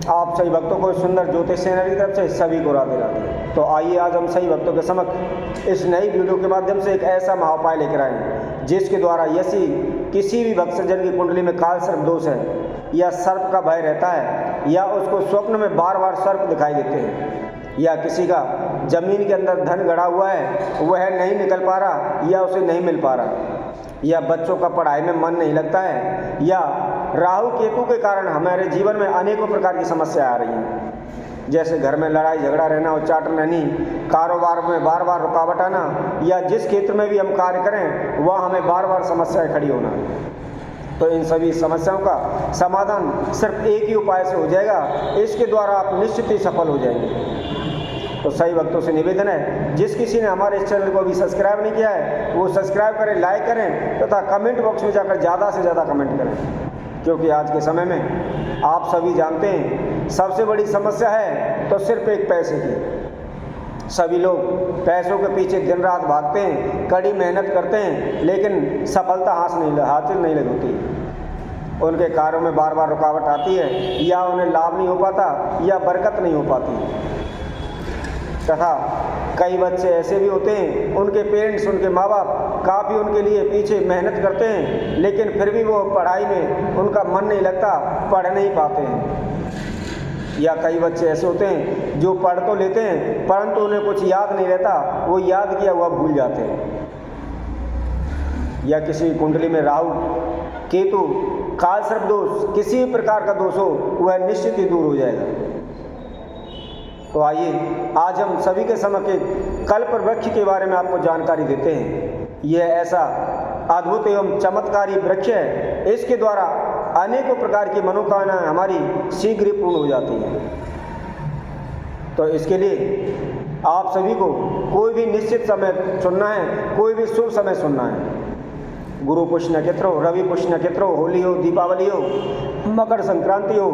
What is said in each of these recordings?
आप सभी भक्तों को सुंदर ज्योतिष चैनल की तरफ से सभी को राधे राधे। तो आइए आज हम सभी भक्तों के समक्ष इस नई वीडियो के माध्यम से एक ऐसा महाउपाय लेकर आए हैं जिसके द्वारा यदि किसी भी भक्तजन की कुंडली में काल सर्प दोष है या सर्प का भय रहता है या उसको स्वप्न में बार बार सर्प दिखाई देते हैं या किसी का जमीन के अंदर धन गड़ा हुआ है वह नहीं निकल पा रहा या उसे नहीं मिल पा रहा या बच्चों का पढ़ाई में मन नहीं लगता है या राहु केतु के कारण हमारे जीवन में अनेकों प्रकार की समस्या आ रही हैं, जैसे घर में लड़ाई झगड़ा रहना, उच्चाटन रहनी, कारोबार में बार बार रुकावट आना या जिस क्षेत्र में भी हम कार्य करें वहाँ हमें बार बार समस्याएं खड़ी होना। तो इन सभी समस्याओं का समाधान सिर्फ एक ही उपाय से हो जाएगा, इसके द्वारा आप निश्चित ही सफल हो जाएंगे। तो सही भक्तों से निवेदन है, जिस किसी ने हमारे इस चैनल को अभी सब्सक्राइब नहीं किया है वो सब्सक्राइब करें, लाइक करें तथा कमेंट बॉक्स में जाकर ज़्यादा से ज़्यादा कमेंट करें, क्योंकि आज के समय में आप सभी जानते हैं सबसे बड़ी समस्या है तो सिर्फ एक पैसे की। सभी लोग पैसों के पीछे दिन रात भागते हैं, कड़ी मेहनत करते हैं, लेकिन सफलता हासिल नहीं होती। उनके कार्यों में बार बार रुकावट आती है या उन्हें लाभ नहीं हो पाता या बरकत नहीं हो पाती। तथा कई बच्चे ऐसे भी होते हैं, उनके पेरेंट्स, उनके माँ बाप काफ़ी उनके लिए पीछे मेहनत करते हैं, लेकिन फिर भी वो पढ़ाई में उनका मन नहीं लगता, पढ़ नहीं पाते हैं। या कई बच्चे ऐसे होते हैं जो पढ़ तो लेते हैं परंतु उन्हें कुछ याद नहीं रहता, वो याद किया हुआ भूल जाते हैं। या किसी कुंडली में राहु केतु काल सर्प दोष किसी भी प्रकार का दोष हो वह निश्चित ही दूर हो जाएगा। तो आइए आज हम सभी के समक्ष एक कल्प वृक्ष के बारे में आपको जानकारी देते हैं। यह ऐसा अद्भुत एवं चमत्कारी वृक्ष है, इसके द्वारा अनेकों प्रकार की मनोकामनाएं हमारी शीघ्र ही पूर्ण हो जाती हैं। तो इसके लिए आप सभी को कोई भी निश्चित समय चुनना है, कोई भी शुभ समय चुनना है। गुरु पुष्य नक्षत्र हो, रवि पुष्य नक्षत्र हो, होली हो, दीपावली हो, मकर संक्रांति हो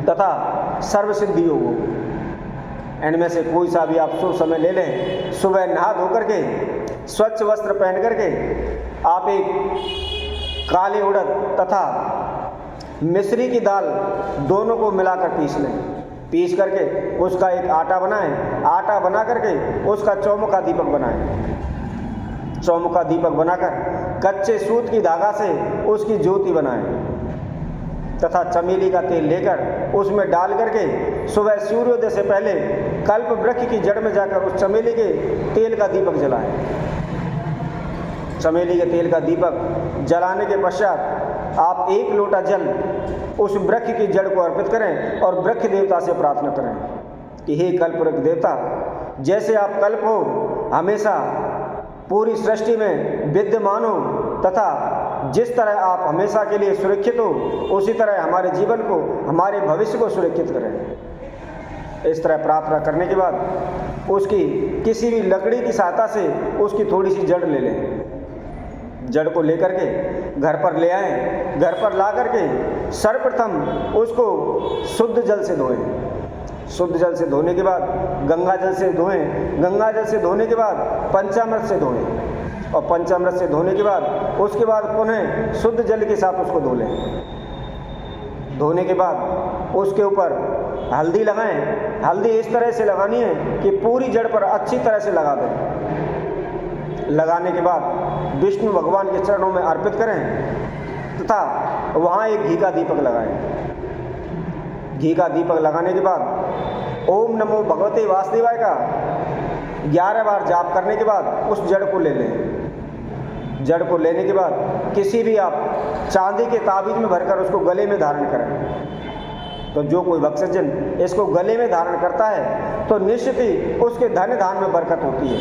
तथा सर्वसिद्धि हो, इनमें से कोई सा भी आप शुभ समय ले लें। सुबह नहा धो करके स्वच्छ वस्त्र पहन करके आप एक काले उड़द तथा मिश्री की दाल दोनों को मिलाकर पीस लें। पीस करके उसका एक आटा बनाएं। आटा बना करके उसका चौमुखा दीपक बनाएं। चौमुखा दीपक बनाकर कच्चे सूत की धागा से उसकी ज्योति बनाएं तथा चमेली का तेल लेकर उसमें डाल करके सुबह सूर्योदय से पहले कल्प वृक्ष की जड़ में जाकर उस चमेली के तेल का दीपक जलाएं। चमेली के तेल का दीपक जलाने के पश्चात आप एक लोटा जल उस वृक्ष की जड़ को अर्पित करें और वृक्ष देवता से प्रार्थना करें कि हे कल्प वृक्ष देवता, जैसे आप कल्प हो हमेशा पूरी सृष्टि में विद्यमान हो तथा जिस तरह आप हमेशा के लिए सुरक्षित हो उसी तरह हमारे जीवन को, हमारे भविष्य को सुरक्षित करें। इस तरह प्रार्थना करने के बाद उसकी किसी भी लकड़ी की सहायता से उसकी थोड़ी सी जड़ ले लें। जड़ को लेकर के घर पर ले आएं। घर पर ला करके सर्वप्रथम उसको शुद्ध जल से धोएं। शुद्ध जल से धोने के बाद गंगा जल से धोएं। गंगा जल से धोने के बाद पंचामृत से धोएं और पंचामृत से धोने के बाद उसके बाद पुनः शुद्ध जल के साथ उसको धो लें। धोने के बाद उसके ऊपर हल्दी लगाएं। हल्दी इस तरह से लगानी है कि पूरी जड़ पर अच्छी तरह से लगा दें। लगाने के बाद विष्णु भगवान के चरणों में अर्पित करें तथा वहाँ एक घी का दीपक लगाएं। घी का दीपक लगाने के बाद ओम नमो भगवते वासुदेवाय का 11 बार जाप करने के बाद उस जड़ को ले लें। जड़ को लेने के बाद किसी भी आप चांदी के ताबीज में भरकर उसको गले में धारण करें। तो जो कोई भक्तजन इसको गले में धारण करता है तो निश्चित ही उसके धन धान में बरकत होती है।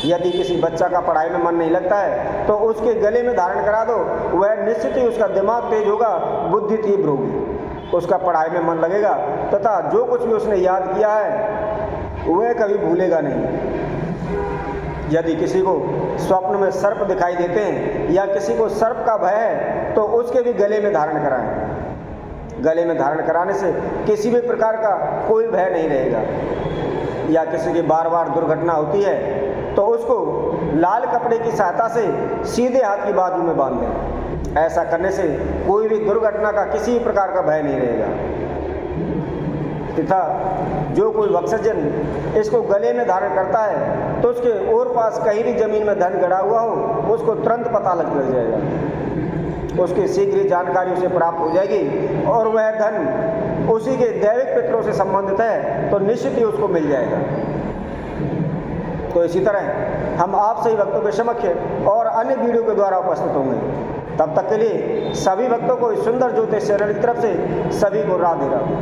यदि किसी बच्चा का पढ़ाई में मन नहीं लगता है तो उसके गले में धारण करा दो, वह निश्चित ही उसका दिमाग तेज होगा, बुद्धि तीव्र होगी, उसका पढ़ाई में मन लगेगा तथा जो कुछ भी उसने याद किया है वह कभी भूलेगा नहीं। यदि किसी को स्वप्न में सर्प दिखाई देते हैं या किसी को सर्प का भय है तो उसके भी गले में धारण कराएं। गले में धारण कराने से किसी भी प्रकार का कोई भय नहीं रहेगा। या किसी की बार बार दुर्घटना होती है तो उसको लाल कपड़े की सहायता से सीधे हाथ की बाजू में बांध दें। ऐसा करने से कोई भी दुर्घटना का किसी भी प्रकार का भय नहीं रहेगा। तथा जो कोई भक्तजन इसको गले में धारण करता है तो उसके और पास कहीं भी जमीन में धन गड़ा हुआ हो उसको तुरंत पता लग जाएगा, उसकी शीघ्र ही जानकारी उसे प्राप्त हो जाएगी और वह धन उसी के दैविक पितरों से संबंधित है तो निश्चित ही उसको मिल जाएगा। तो इसी तरह हम आप सभी भक्तों के समक्ष और अन्य वीडियो के द्वारा उपस्थित होंगे। तब तक के लिए सभी भक्तों को इस सुंदर ज्योतिष चैनल की तरफ से सभी को राधे राधे।